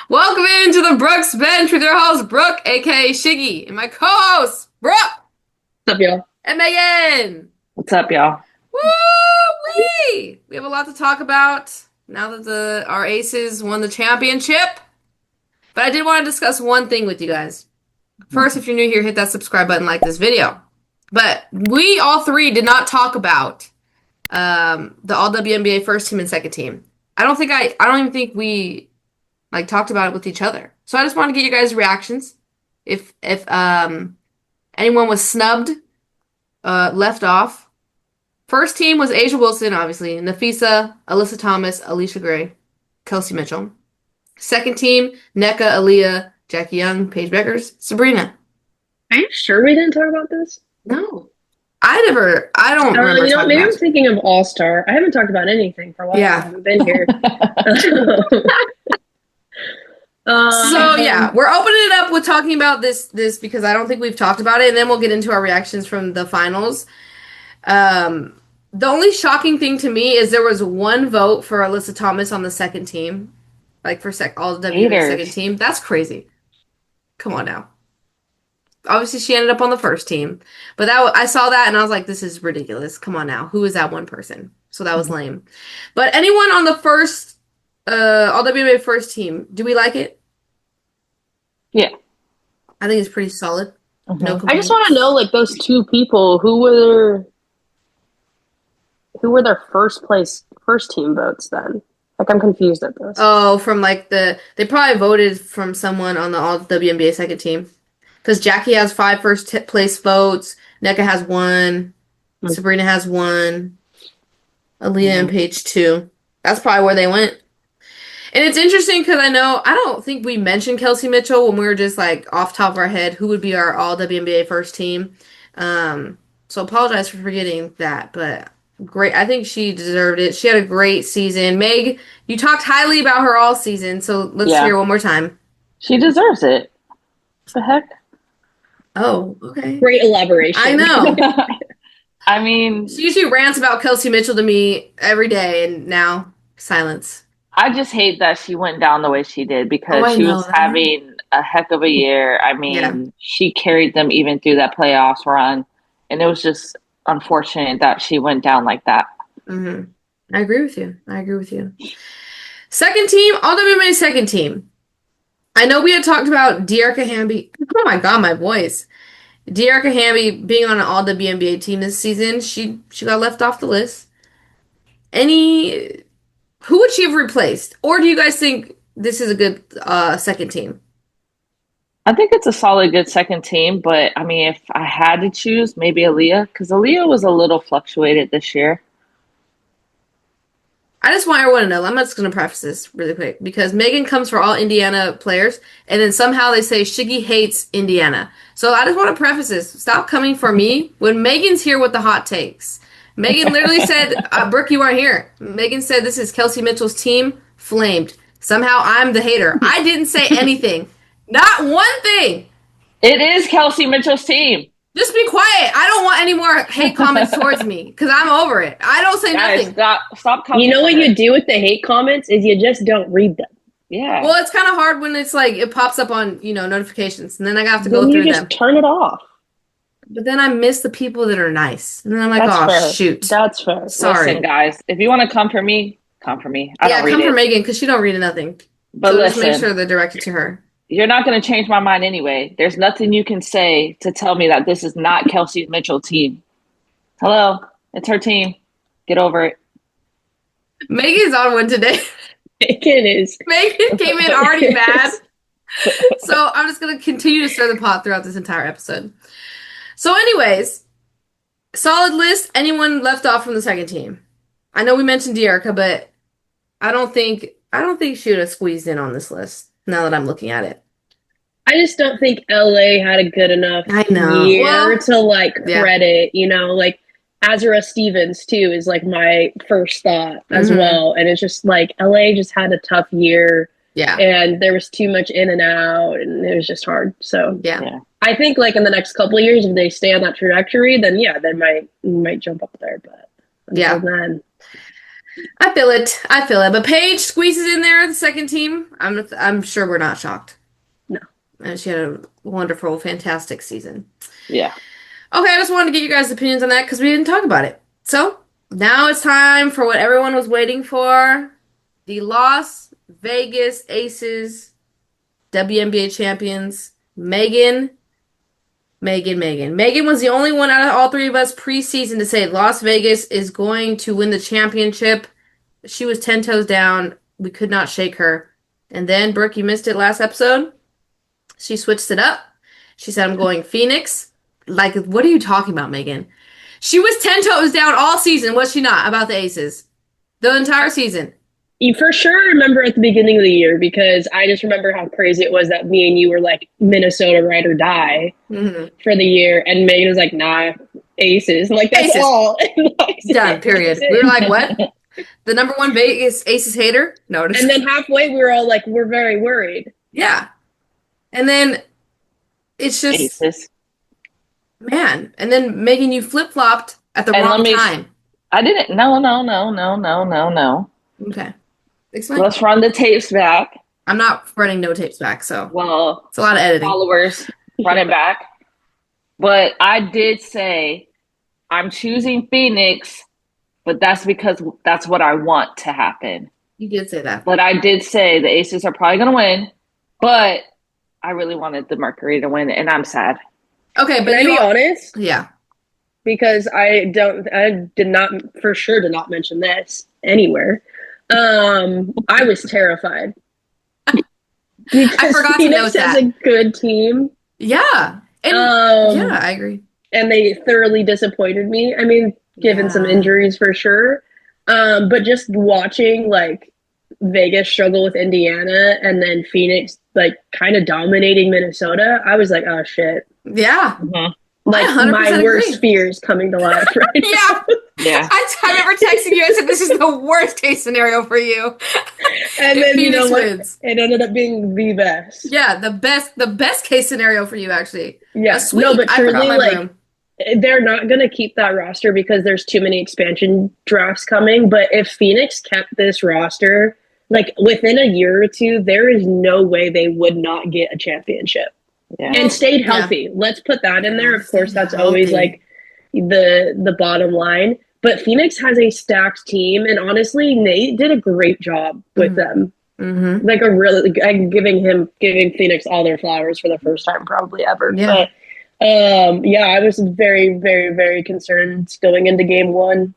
Welcome into the Brooks Bench with your host, Brooke, aka Shiggy, and my co-host, Brooke What's up, y'all? and Megan. What's up, y'all? Woo-wee! We have a lot to talk about now that our Aces won the championship. But I did want to discuss one thing with you guys. First, if you're new here, hit that subscribe button, like this video. But we all three did not talk about the All WNBA first team and second team. I don't even think we talked about it with each other. So I just want to get you guys' reactions. If anyone was snubbed, left off. First team was Asia Wilson, obviously, Nafisa, Alyssa Thomas, Alicia Gray, Kelsey Mitchell. Second team, Nneka, Aaliyah, Jackie Young, Paige Beckers, Sabrina. Are you sure we didn't talk about this? No. I don't remember talking Maybe about I'm it. thinking of All Star. I haven't talked about anything for a while. I Yeah. haven't been here. So yeah, we're opening it up with talking about this because I don't think we've talked about it, and then we'll get into our reactions from the finals. The only shocking thing to me is there was one vote for Alyssa Thomas on the second team, like for all the WNBA Haters. second team. That's crazy. Come on now. Obviously, she ended up on the first team, but I saw that and I was like, this is ridiculous. Come on now, who is that one person? So that was lame. But anyone on the first All WNBA first team, do we like it? Yeah. I think it's pretty solid. No I just complaints. want to know, like, those two people who were their first team votes then. Like, I'm confused at this. Oh, from they probably voted from someone on the All WNBA second team. Because Jackie has 5 place votes, Nneka has 1, Mm. Sabrina has 1, Aaliyah and Paige 2. That's probably where they went. And it's interesting because I don't think we mentioned Kelsey Mitchell when we were just like off top of our head who would be our All WNBA first team. So apologize for forgetting that, but great. I think she deserved it. She had a great season. Meg, you talked highly about her all season, so let's Yeah. hear it one more time. She deserves it. What the heck? Oh, okay. Great elaboration. I know. I mean, She usually rants about Kelsey Mitchell to me every day, and now silence. I just hate that she went down the way she did Oh, because I she know was that. having a heck of a year. I Yeah. mean, she carried them even through that playoffs run, and it was just unfortunate that she went down like that. Mm-hmm. I agree with you. I agree with you. Second team, All WNBA second team. I know we had talked about Dearica Hamby. Oh my God, my voice. Dearica Hamby being on an All WNBA team this season. She got left off the list. Who would she have replaced? Or do you guys think this is a good second team? I think it's a solid, good second team, but I mean, if I had to choose, maybe Aaliyah, because Aaliyah was a little fluctuated this year. I just want everyone to know. I'm just going to preface this really quick because Megan comes for all Indiana players, and then somehow they say Shiggy hates Indiana. So I just want to preface this. Stop coming for me when Megan's here with the hot takes. Megan literally said, Brooke, you aren't here. Megan said this is Kelsey Mitchell's team, flamed. Somehow I'm the hater. I didn't say anything. Not one thing. It is Kelsey Mitchell's team. Just be quiet. I don't want any more hate comments towards me because I'm over it. I don't say Guys, nothing. stop coming You know for what her. you do with the hate comments is you just don't read them. Yeah. Well, it's kind of hard when it's like it pops up on, notifications, and then I have to go Then you through just them. turn it off. But then I miss the people that are nice. And then I'm like, That's oh, fair. shoot. That's fair. Sorry. Listen, guys, if you want to come for me, come for me. I Yeah, don't read come it. for Megan because she don't read nothing. But So listen, just make sure they're directed to her. you're not going to change my mind anyway. There's nothing you can say to tell me that this is not Kelsey Mitchell team. Hello, it's her team. Get over it. Megan's on one today. Megan is. Megan came in already mad. So I'm just going to continue to stir the pot throughout this entire episode. So anyways, solid list. Anyone left off from the second team? I know we mentioned Dearica, but I don't think she would have squeezed in on this list now that I'm looking at it. I just don't think LA had a good enough I know. year Well, to yeah. credit, like Azura Stevens too is like my first thought as Mhm. well. And it's just like LA just had a tough year Yeah. and there was too much in and out and it was just hard. So Yeah. Yeah. I think like in the next couple of years, if they stay on that trajectory, then yeah, they might jump up there. But until Yeah. then, I feel it. I feel it. But Paige squeezes in there, the second team. I'm sure we're not shocked. No. And she had a wonderful, fantastic season. Yeah. Okay, I just wanted to get you guys' opinions on that because we didn't talk about it. So now it's time for what everyone was waiting for: the Las Vegas Aces, WNBA champions, Megan. Megan was the only one out of all three of us preseason to say Las Vegas is going to win the championship. She was 10 toes down. We could not shake her. And then, Brooke, you missed it last episode. She switched it up. She said, I'm going Phoenix. Like, what are you talking about, Megan? She was 10 toes down all season, was she not, about the Aces? The entire season. You for sure remember at the beginning of the year, because I just remember how crazy it was that me and you were like Minnesota ride or die for the year, and Megan was like, nah, Aces. I'm like, that's Aces. all. Done, period. We were like, what? The number one Vegas Aces hater? No. And then halfway we were all like, we're very worried. Yeah. And then it's just, Aces. man. And then Megan, you flip-flopped at the And wrong time. I didn't. No. Okay. Explain. Let's run the tapes back. I'm not running no tapes back, so Well, it's a lot of editing. followers run it back. But I did say I'm choosing Phoenix, but that's because that's what I want to happen. You did say that. But I did say the Aces are probably going to win, but I really wanted the Mercury to win, and I'm sad. Okay, but Can I be honest? Yeah. Because I did not mention this anywhere. I was terrified. Because I forgot to note Phoenix has that. a good team. Yeah. And yeah, I agree. And they thoroughly disappointed me. I mean, given some injuries for sure. But just watching like Vegas struggle with Indiana and then Phoenix like kind of dominating Minnesota, I was like, oh shit. Yeah. Mm-hmm. Like my worst agree. fears coming to life right Yeah. Yeah. I remember texting you. I said, this is the worst case scenario for you. And then you know what? Wins. It ended up being the best. Yeah, the best case scenario for you, actually. Yeah. No, but truly, like, they're not going to keep that roster because there's too many expansion drafts coming. But if Phoenix kept this roster, like, within a year or two, there is no way they would not get a championship. Yeah. And stayed healthy. Yeah. Let's put that in there. Of course, that's always like the bottom line. But Phoenix has a stacked team, and honestly, Nate did a great job with them. Mm-hmm. Like I'm giving Phoenix all their flowers for the first time probably ever. Yeah. But yeah, I was very, very, very concerned going into game one.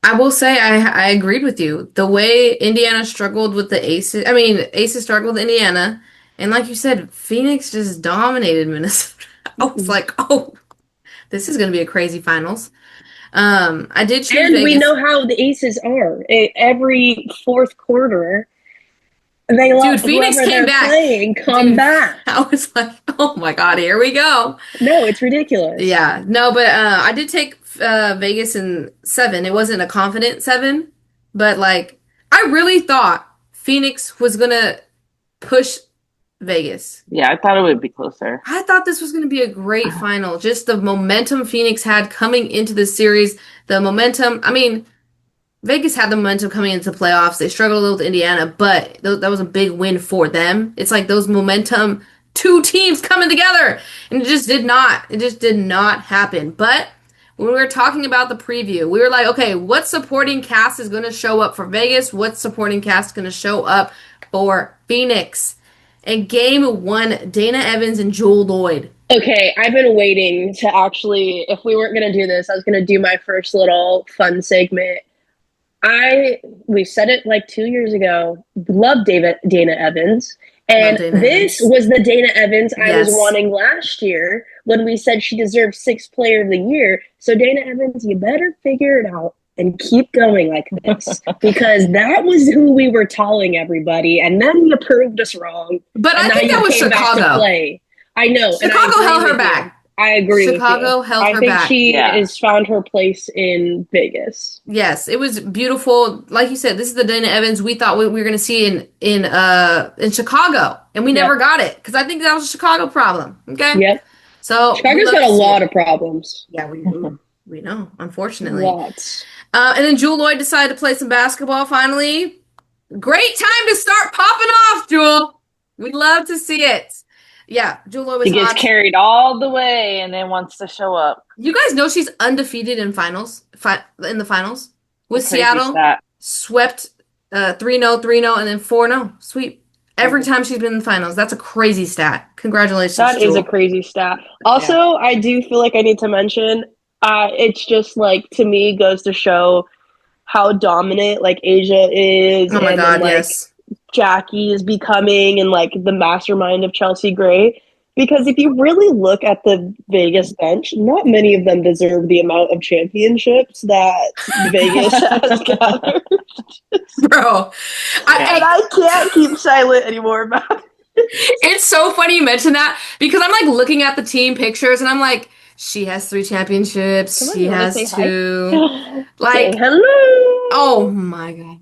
I will say I agreed with you. The way Indiana struggled with the Aces, Aces struggled with Indiana. And like you said, Phoenix just dominated Minnesota. I was like, oh, this is going to be a crazy finals. I did choose And Vegas. we know how the Aces are. Every fourth quarter, they let Phoenix came back. Come back. I was like, oh my God, here we go. No, it's ridiculous. Yeah, no, but I did take Vegas in 7. It wasn't a confident 7, but like I really thought Phoenix was going to push Vegas. Yeah, I thought it would be closer. I thought this was going to be a great final. Just the momentum Phoenix had coming into this series. The momentum, Vegas had the momentum coming into the playoffs. They struggled a little with Indiana, but that was a big win for them. It's like those momentum, 2 teams coming together. And it just did not happen. But when we were talking about the preview, we were like, okay, what supporting cast is going to show up for Vegas? What supporting cast is going to show up for Phoenix? In game 1, Dana Evans and Jewel Lloyd. Okay, I've been waiting to actually, if we weren't going to do this, I was going to do my first little fun segment. We said it like 2 years ago, love Dana Evans. And this was the Dana Evans I was wanting last year when we said she deserved 6th player of the year. So Dana Evans, you better figure it out and keep going like this, because that was who we were telling everybody, and then you proved us wrong. But I think that was Chicago. I know. Chicago held her back. I agree. Chicago held her back. I think she has found her place in Vegas. Yes, it was beautiful. Like you said, this is the Dana Evans we thought we were going to see in Chicago, and we never got it because I think that was a Chicago problem. Okay. Yep. So Chicago's got a lot of problems. Yeah, we know, unfortunately. Lots. And then Jewel Lloyd decided to play some basketball finally. Great time to start popping off, Jewel. We'd love to see it. Yeah, Jewel Lloyd was She gets hot. carried all the way and then wants to show up. You guys know she's undefeated in in the finals with Crazy Seattle. stat. Swept 3-0, 3-0, and then 4-0. Sweep. Every time she's been in the finals. That's a crazy stat. Congratulations, That is Jewel. a crazy stat. Also, I do feel like I need to mention, it's just like, to me, goes to show how dominant like Asia is, Oh my and God, then, like, yes. Jackie is becoming, and like the mastermind of Chelsea Gray. Because if you really look at the Vegas bench, not many of them deserve the amount of championships that Vegas has gathered. Bro. And I can't keep silent anymore about it. It's so funny you mentioned that because I'm like looking at the team pictures and I'm like, she has 3 championships. Come on, She you wanna has say 2. Say Like, hello. oh my God.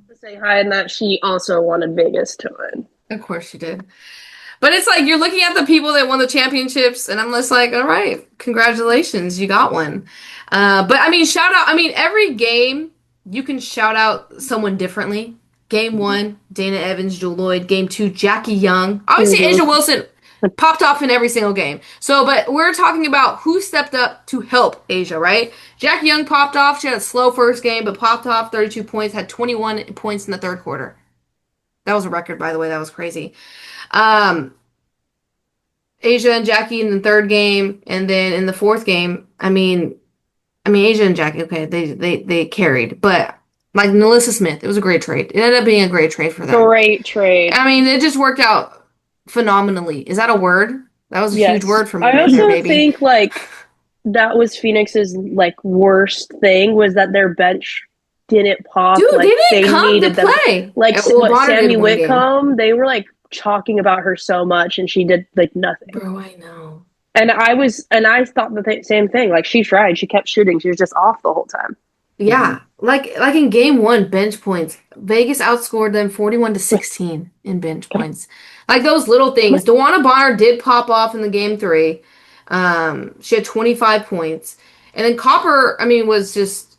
To say hi, and that she also wanted Vegas to win. Of course she did. But it's like you're looking at the people that won the championships, and I'm just like, all right, congratulations, you got one. But I mean, shout out. I mean, every game you can shout out someone differently. Game 1, Dana Evans, Jewel Lloyd. Game 2, Jackie Young. Obviously, Asia Wilson popped off in every single game. So, but we're talking about who stepped up to help Asia, right? Jackie Young popped off. She had a slow first game, but popped off 32 points, had 21 points in the third quarter. That was a record, by the way. That was crazy. Asia and Jackie in the third game, and then in the fourth game, I mean Asia and Jackie, okay, they carried, but like Melissa Smith, it was a great trade. It ended up being a great trade for them. Great trade. I mean, it just worked out phenomenally. Is that a word? That was a huge word for me I right also there, baby. think like that was Phoenix's like worst thing, was that their bench didn't pop. Dude, like they didn't come to play. Like Well, what, Bonner Sammy did one game. Whitcomb, they were like talking about her so much, and she did like nothing. Bro, I know. And I thought the same thing. Like, she tried, she kept shooting, she was just off the whole time. Yeah, like in game 1, bench points, Vegas outscored them 41-16 in bench points. Like those little things. DeWanna Bonner did pop off in the game 3. She had 25 points, and then Copper, I mean, was just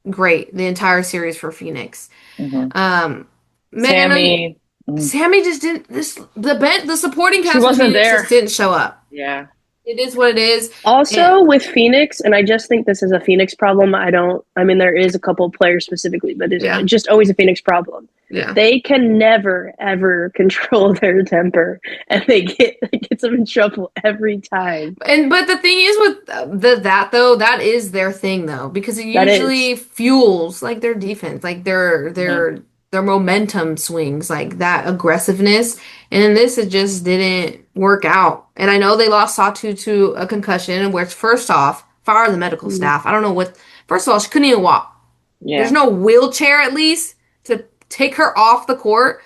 great the entire series for Phoenix. Mm-hmm. Sammy just didn't. The supporting cast She of wasn't Phoenix there. just didn't show up. Yeah. It is what it is. Also, with Phoenix, and I just think this is a Phoenix problem. I mean, there is a couple of players specifically, but it's just always a Phoenix problem. Yeah. They can never, ever control their temper, and it gets them in trouble every time. But the thing is with that is their thing though, because it usually fuels like their defense, like their momentum swings, like that aggressiveness. And in this, it just didn't work out. And I know they lost Satou to a concussion, which first off, fire the medical staff. I don't know what. First of all, she couldn't even walk. Yeah. There's no wheelchair at least to take her off the court.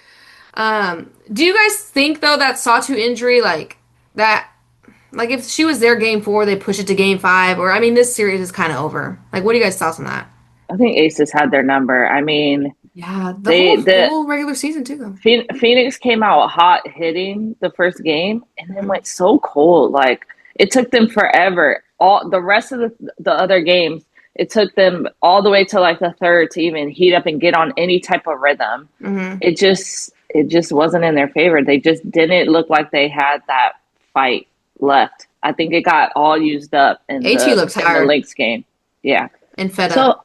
Do you guys think though that Satou injury, like that, like if she was there game 4, they push it to game 5, or I mean, this series is kind of over. Like, what are you guys' thoughts on that? I think Aces had their number. I mean, yeah, the whole regular season too, though. Phoenix came out hot hitting the first game and then went so cold. Like, it took them forever. All the rest of the other games, it took them all the way to like the third to even heat up and get on any type of rhythm. Mm-hmm. It just wasn't in their favor. They just didn't look like they had that fight left. I think it got all used up in the Lynx game. Yeah. And fed up. So,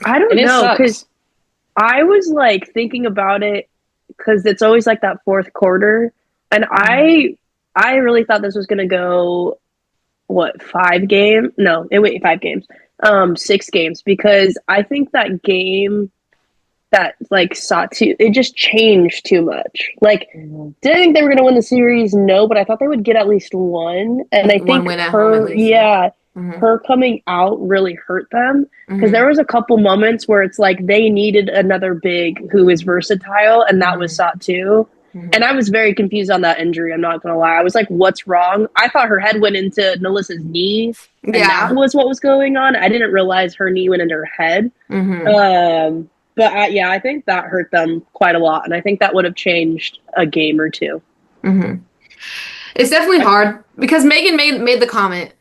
I don't know, because I was like thinking about it, because it's always like that fourth quarter, and I really thought this was going to go, 5 games? No, wait, 5 games. 6 games, because I think that game that like Satou, it just changed too much. Like, didn't think they were going to win the series, no, but I thought they would get at least one, and I think her coming out really hurt them, because there was a couple moments where it's like they needed another big who is versatile, and that was Satou. And I was very confused on that injury, I'm not gonna lie. I was like, what's wrong? I thought her head went into Melissa's knee, and that was what was going on. I didn't realize her knee went into her head. But I think that hurt them quite a lot, and I think that would have changed a game or two. It's definitely hard, because Megan made the comment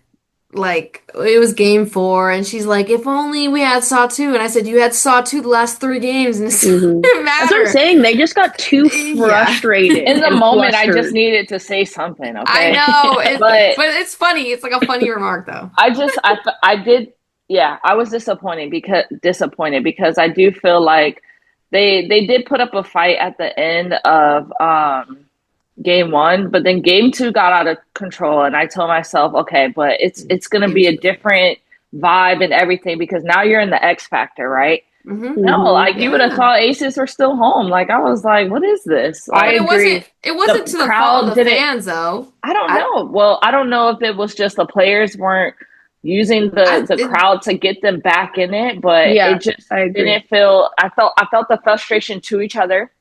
like it was game 4, and she's like, if only we had Satou. And I said, you had Satou the last 3 games, and it didn't That's what I'm matter. saying. They just got too Yeah. frustrated In the and moment, I just flustered. needed to say something, I okay? know, But but it's funny. It's like a funny remark, though. I did, yeah, I was disappointed because I do feel like they did put up a fight at the end of game 1, but then game 2 got out of control, and I told myself, okay, but it's going to Game be a 2. different vibe and everything because now you're in the X factor, right? Mm-hmm. No, like you would have Yeah. thought Aces were still home. Like I was like, what is this? I But Like agree. it the wasn't to the fault crowd of the didn't. fans, though. I don't I know. Well, I don't know if it was just the players weren't using I the it, crowd to get them back in it, but it Yeah, just I agree. didn't feel. I felt the frustration to each other,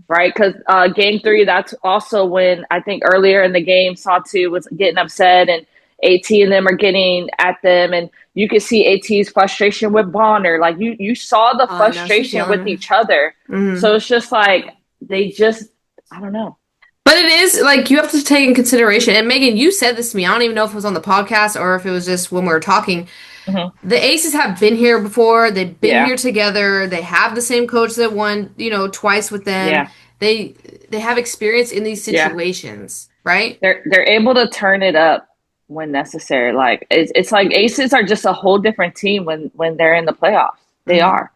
right? Because game 3, that's also when I think earlier in the game, Satu was getting upset and AT and them are getting at them, and you could see AT's frustration with Bonner. Like you saw the I know she's frustration with yelling. each other. Mm-hmm. So it's just like they just, I don't know. But it is like you have to take in consideration. And Megan, you said this to me. I don't even know if it was on the podcast or if it was just when we were talking. Hmm. The Aces have been here before. They've been Yeah, here together. They have the same coach that won, twice with them. yeah, They they have experience in these yeah. situations, right? They're able to turn it up when necessary. Like it's like Aces are just a whole different team when they're in the playoffs. They Hmm. are.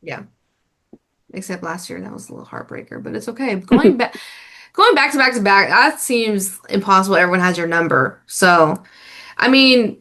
Yeah. Except last year, that was a little heartbreaker, but it's okay. Going back to back to back, that seems impossible. Everyone has your number. So, I mean,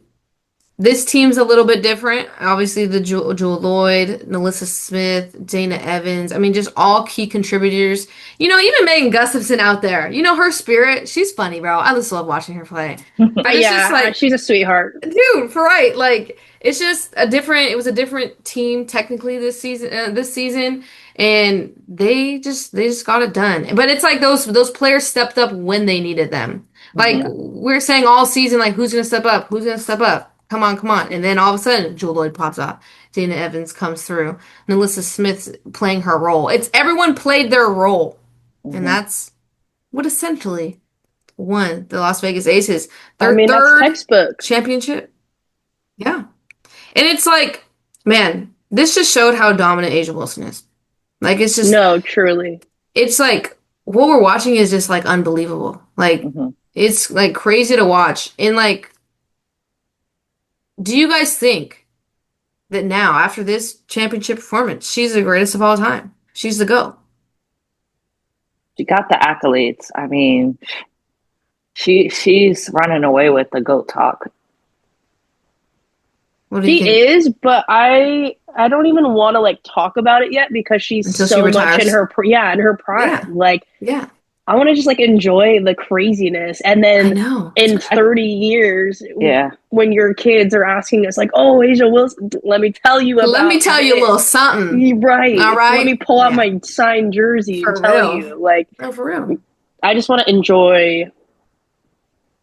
this team's a little bit different. Obviously, the Jewel Lloyd, Melissa Smith, Dana Evans. I mean, just all key contributors. Even Megan Gustafson out there. Her spirit. She's funny, bro. I just love watching her play. But it's just Yeah, like, she's a sweetheart. dude, for right. Like, it's just it was a different team technically this season. And they just got it done. But it's like those players stepped up when they needed them. Like Hmm. we're saying all season, like who's gonna step up? Who's gonna step up? Come on, come on. And then all of a sudden, Jewel Lloyd pops up. Dana Evans comes through. Melissa Smith's playing her role. It's everyone played their role. And Hmm. that's what essentially won the Las Vegas Aces. I Their mean, that's third textbook. championship. Yeah. And it's like, man, this just showed how dominant Asia Wilson is. Like No, truly. it's like what we're watching is just like unbelievable. Like Hmm. it's like crazy to watch. And like, do you guys think that now after this championship performance, she's the greatest of all time? She's the GOAT. She got the accolades. I mean, she's running away with the GOAT talk. What do you She think is, but I don't even want to like talk about it yet because she's until she so much in retires? her in her Yeah. prime. Like Yeah. I want to just like enjoy the craziness, and I then know. in 30 years, Yeah. when your kids are asking us like, "Oh, Asia Wilson, let me tell you Let me about tell you a little this." something. Right. All Let me right? pull out Yeah. my signed jersey and For tell real. you. Like No, for real. I just want to enjoy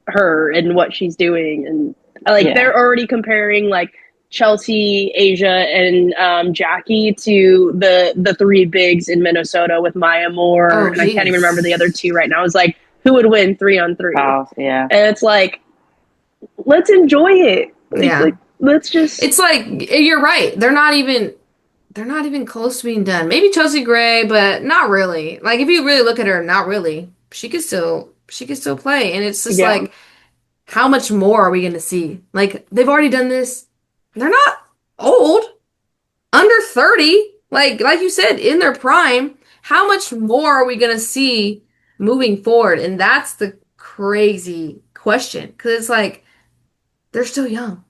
her and what she's doing, and like Yeah. they're already comparing like Chelsea, Asia, and Jackie to the three bigs in Minnesota with Maya Moore, Oh, and I can't even remember the other geez. two right now. It's like who would win 3-on-3, Wow. Yeah. and it's like let's enjoy it. Yeah. Let's just It's like you're right. They're not even close to being done. Maybe Chelsea Gray, but not really. Like if you really look at her, not really. She could still play. And it's just yeah like how much more are we going to see? Like they've already done this. They're not old, under 30. Like you said, in their prime. How much more are we going to see moving forward? And that's the crazy question because it's like they're still young.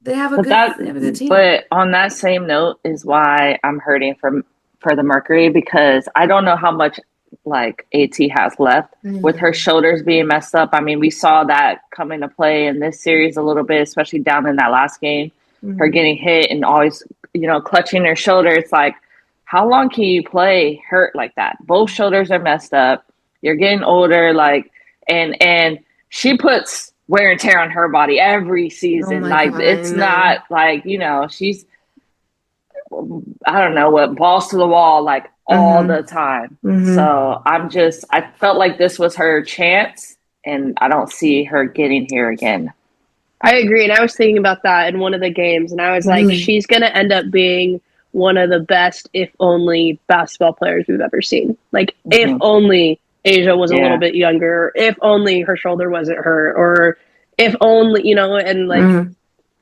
They have a But good that, they have a good team. but on that same note is why I'm hurting for the Mercury because I don't know how much like AT has left with her Mm. shoulders being messed up. I mean, we saw that come into play in this series a little bit, especially down in that last game. Her Mhm. getting hit and always, clutching her shoulder. It's like, how long can you play hurt like that? Both shoulders are messed up. You're getting older, like, and she puts wear and tear on her body every Oh season. my Like, God, I it's know. not like, she's, I don't know what, balls to the wall, like all Mm-hmm. the time. Mm-hmm. So I felt like this was her chance, and I don't see her getting here again. I agree. And I was thinking about that in one of the games, and I was like, Really? she's going to end up being one of the best, if only, basketball players we've ever seen. Like, if Hmm. only Asia was a little Yeah. bit younger, if only her shoulder wasn't hurt, or if only, and like Mm,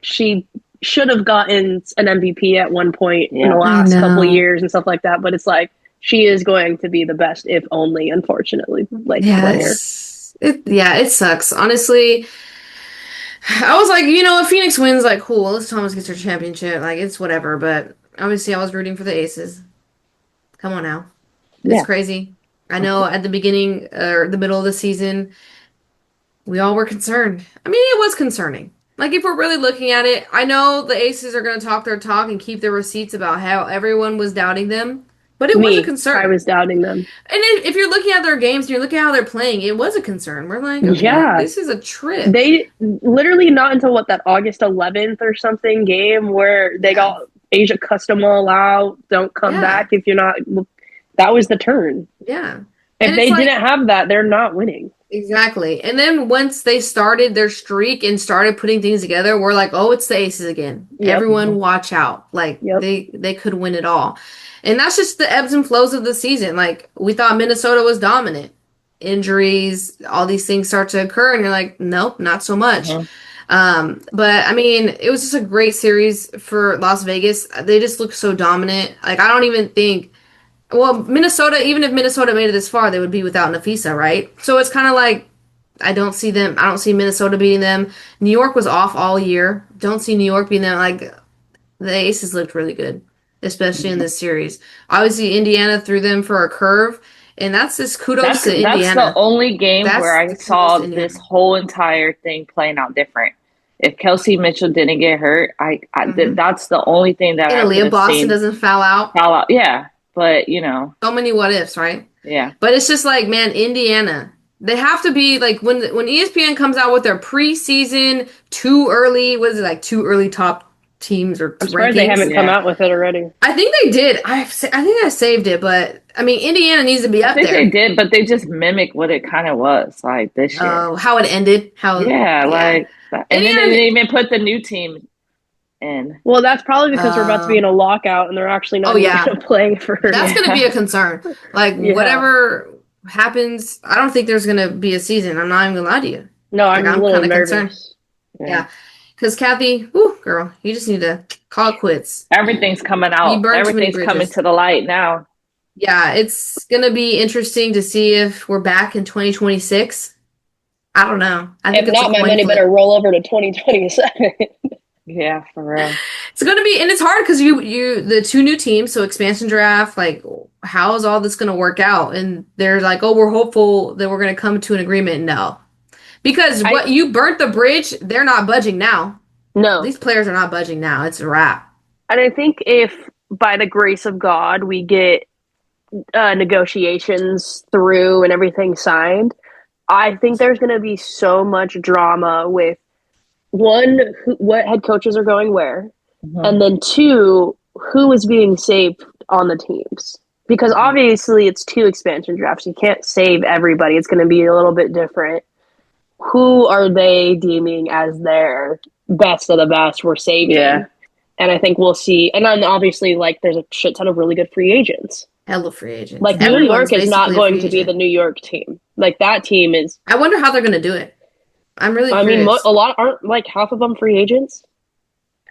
she should have gotten an MVP at one point in the Yeah. I last couple of know. years and stuff like that. But it's like, she is going to be the best, if only, unfortunately, like player. Yeah, it sucks. Honestly, I was like, if Phoenix wins, like, cool. Alyssa Thomas gets her championship. Like, it's whatever. But obviously, I was rooting for the Aces. Come on now. It's Yeah. crazy. I know at the beginning or the middle of the season, we all were concerned. I mean, it was concerning. Like, if we're really looking at it, I know the Aces are going to talk their talk and keep their receipts about how everyone was doubting them, but it was a Me, I concern. was doubting them. And if you're looking at their games and you're looking at how they're playing, it was a concern. We're like, okay, Yeah. this is a trip. They literally not until what, that August 11th or something game where they Yeah. got Asia custom all out, don't come Yeah. back if you're not. That was the turn. Yeah. If And it's they like, didn't have that, they're not winning. exactly. And then once they started their streak and started putting things together, we're like, oh, it's the Aces again. Yep. Everyone watch out. Like Yep. they could win it all. And that's just the ebbs and flows of the season. Like we thought Minnesota was dominant. Injuries, all these things start to occur, and you're like, nope, not so much. Hmm. But I mean, it was just a great series for Las Vegas. They just look so dominant. Like I don't even think well, Minnesota, even if Minnesota made it this far, they would be without Nafisa, right? So it's kind of like I don't see Minnesota beating them. New York was off all year. Don't see New York beating them. Like the Aces looked really good, especially in this series. Obviously, Indiana threw them for a curve, and that's just kudos to That's the Indiana. only game where That's I the kudos saw to this Indiana. whole entire thing playing out different. If Kelsey Mitchell didn't get hurt, Hmm. that's the only thing that And I could Aaliyah have Boston seen doesn't foul out. fall out. Yeah, but So many what ifs, right? yeah, But it's just like, man, Indiana. They have to be like when ESPN comes out with their preseason too early, what is it like too early top teams or I'm surprised they rankings? haven't come yeah. out with it already. I think they did. I think I saved it, but I mean Indiana needs to be I up think they there. did, but they just mimic what it kind of was like this year. How it ended, how Yeah, yeah. like, and then they Indiana. didn't even put the new team in. Well, that's probably because we're about to be Uh, in a lockout and they're actually oh not even yeah, going to play for. that's gonna be Yeah, a concern. Like Yeah. whatever happens, I don't think there's gonna be a season. I'm not even gonna lie to you. No, Like I'm a I'm little kind of concerned. nervous. yeah. Yeah. Because Kathy, whoo, girl, you just need to call it quits. Everything's coming You out. burned too many Everything's coming bridges. to the light now. Yeah, it's gonna be interesting to see if we're back in 2026. I don't know. I think If it's a not, my coin money better flip. roll over to 2027. Yeah, for real. It's gonna be, and it's hard because the two new teams, so expansion draft, like how is all this gonna work out? And they're like, oh, we're hopeful that we're gonna come to an agreement. No, because I what you burnt the bridge, they're not budging now. no, These players are not budging now. It's a wrap. and I think if by the grace of God we get negotiations through and everything signed, I think there's going to be so much drama with one, what head coaches are going where, Mhm. and then two, who is being saved on the teams. Because obviously it's two expansion drafts. You can't save everybody. It's going to be a little bit different. Who are they deeming as their best of the best we're saving? Yeah. And I think we'll see. And then obviously, like, there's a shit ton of really good free agents. Hella free agents. Like, New Everyone's York is not basically a going free to be agent. the New York team. Like, that team is. I wonder how they're gonna do it. I'm really I mean, curious. a lot aren't like half of them free agents.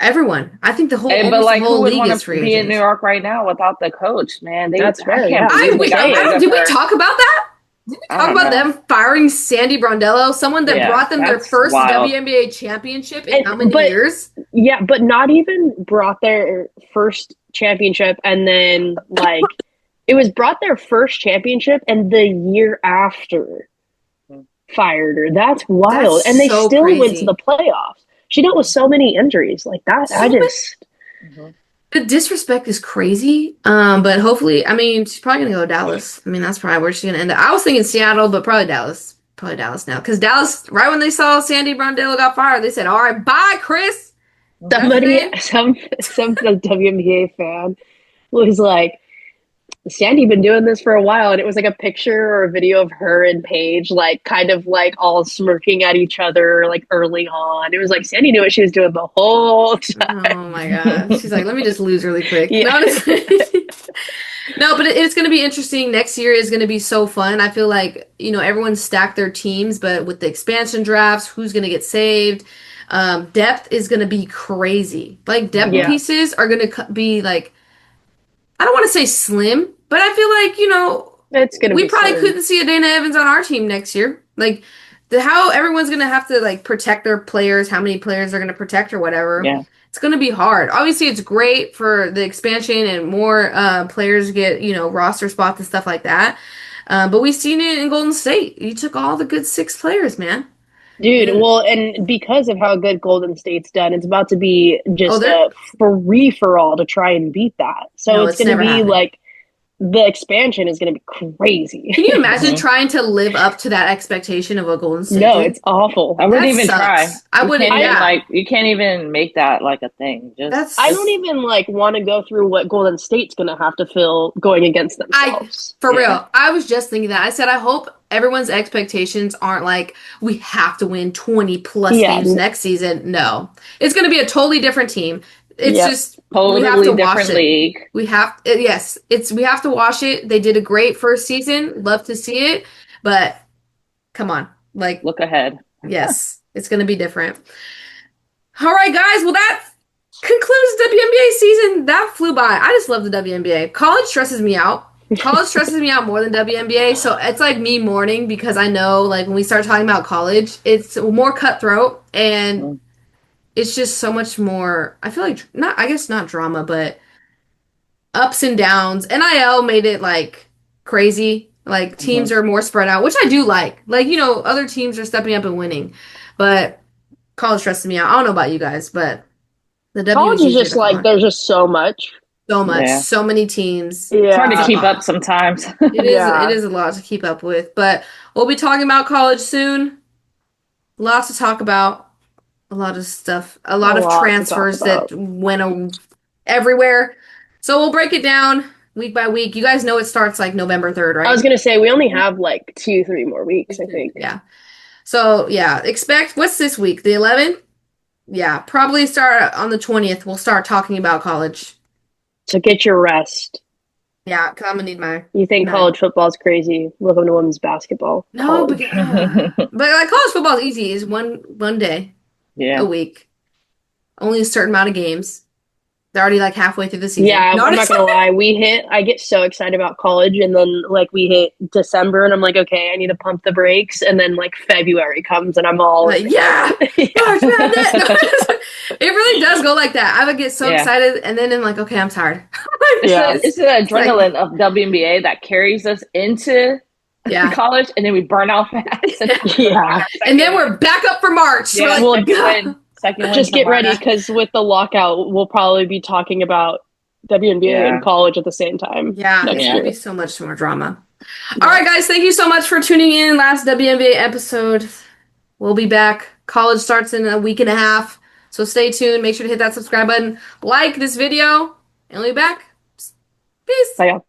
Everyone. I think the whole Hey, but almost like, the who whole would league want is to free be in New agents. York right now without the coach? Man, That's I fair, can't yeah. believe what they did Did with we her. talk about that? Did we I talk don't about know. them firing Sandy Brondello, someone that Yeah, brought them their that's first wild. WNBA championship in how many But years? yeah, but not even brought their first championship and then like it was brought their first championship and the year after fired her. That's wild. That's And they so still went to crazy. the playoffs. She dealt with so many injuries like that. So I many. just Mhm. The disrespect is crazy. But hopefully, I mean, she's probably gonna go to Dallas. I mean, that's probably where she's gonna end up. I was thinking Seattle, but probably Dallas. Probably Dallas now. Because Dallas, right when they saw Sandy Brondello got fired, they said, all right, bye, Chris. That's somebody it. some WNBA fan was like Sandy been doing this for a while, and it was like a picture or a video of her and Paige, like kind of like all smirking at each other, like early on. It was like Sandy knew what she was doing the whole time. Oh my God. She's like, let me just lose really quick. Yeah. No, no, but it's going to be interesting. Next year is going to be so fun. I feel like, everyone's stacked their teams, but with the expansion drafts, who's going to get saved? Depth is going to be crazy. Like, depth Yeah. pieces are going to be like, I don't want to say slim, but I feel like, It's gonna we be probably slim. couldn't see a Dana Evans on our team next year. Like, how everyone's going to have to, like, protect their players, how many players they're going to protect or whatever. Yeah. It's going to be hard. Obviously, it's great for the expansion and more players get, roster spots and stuff like that. But we've seen it in Golden State. You took all the good 6 players, man. Dude, And, well, and because of how good Golden State's done, it's about to be oh, just they're a free for all to try and beat that. So no, it's it's going to never be happening. like the expansion is going to be crazy. Can you imagine Mhm. trying to live up to that expectation of what Golden State No, did? it's awful. I wouldn't That even try. sucks. I You wouldn't, can't even yeah. you can't even make that like a thing. Just I That's don't even like want to go through what Golden State's going to have to feel going against themselves. For Yeah. real. I was just thinking that. I said, I hope everyone's expectations aren't like, we have to win 20 plus Yeah. games next season. No. It's going to be a totally different team. It's Yep. just, we have to totally watch different it. league. We have to watch it. They did a great first season. Love to see it. But come on. Like, Look ahead. yes, it's going to be different. All right, guys. Well, that concludes the WNBA season. That flew by. I just love the WNBA. College stresses me out. College stresses me out more than WNBA. So it's like me mourning because I know, like, when we start talking about college, it's more cutthroat and it's just so much more. I feel like I guess not drama, but ups and downs. NIL made it like crazy. Like teams are more spread out, which I do like. Like, other teams are stepping up and winning. But college stresses me out. I don't know about you guys, but the College WNBA is is here just to like, fun. there's just so much. So much, Yeah. so many teams. It's hard to Yeah. keep up sometimes. It is Yeah. it is a lot to keep up with, but we'll be talking about college soon. Lots to talk about. A lot of stuff, a lot A of lot to transfers talk about. that went everywhere. So we'll break it down week by week. You guys know it starts like November 3rd, right? I was going to say, we only have like 2-3 more weeks, I think. Yeah. So, yeah, expect what's this week? The 11th? Yeah, probably start on the 20th. We'll start talking about college. So get your rest. Yeah, because I'm gonna need my You think No. college football is crazy? Welcome to women's basketball. no, College. but like college football is easy. It's one day a Yeah. week, only a certain amount of games. They're already like halfway through the season. Yeah, No, I'm not gonna lie. I get so excited about college, and then like we hit December, and I'm like, okay, I need to pump the brakes, and then like February comes, and I'm all like, yeah, yeah. March Madness. It really does go like that. I would get so Yeah. excited, and then I'm like, okay, I'm tired. Yeah. It's the adrenaline of WNBA that carries us into Yeah. college, and then we burn out fast. Yeah. And then we're back up for March. Yeah, We're like, second win Just get ready tomorrow. because with the lockout, we'll probably be talking about WNBA Yeah. and college at the same time. yeah, next it's Yeah. gonna be so much more drama. All right, guys, thank you so much for tuning in. Last WNBA episode. We'll be back. College starts in a week and a half, so stay tuned. Make sure to hit that subscribe button, like this video, and we'll be back. Peace. Bye, y'all.